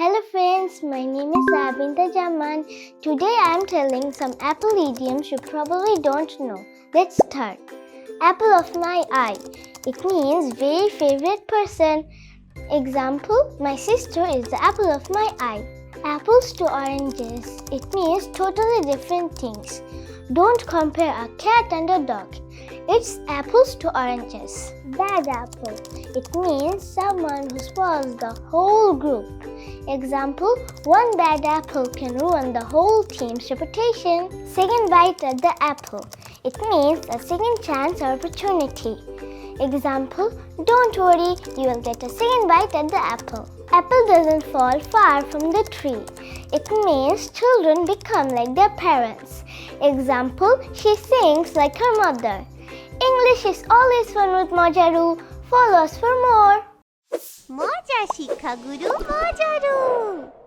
Hello friends, my name is Abinda Jaman. Today I am telling some Apple idioms you probably don't know. Let's start. Apple of my eye. It means very favorite person. Example, my sister is the apple of my eye. Apples to oranges. It means totally different things. Don't compare a cat and a dog. It's apples to oranges. Bad apple. It means someone who spoils the whole group. Example, one bad apple can ruin the whole team's reputation. Second bite at the apple. It means a second chance or opportunity. Example, don't worry, you will get a second bite at the apple. Apple doesn't fall far from the tree. It means children become like their parents. Example, she sings like her mother. English is always fun with Mojaru. Follow us for more. মজা শিক্ষা গুরু মজারু।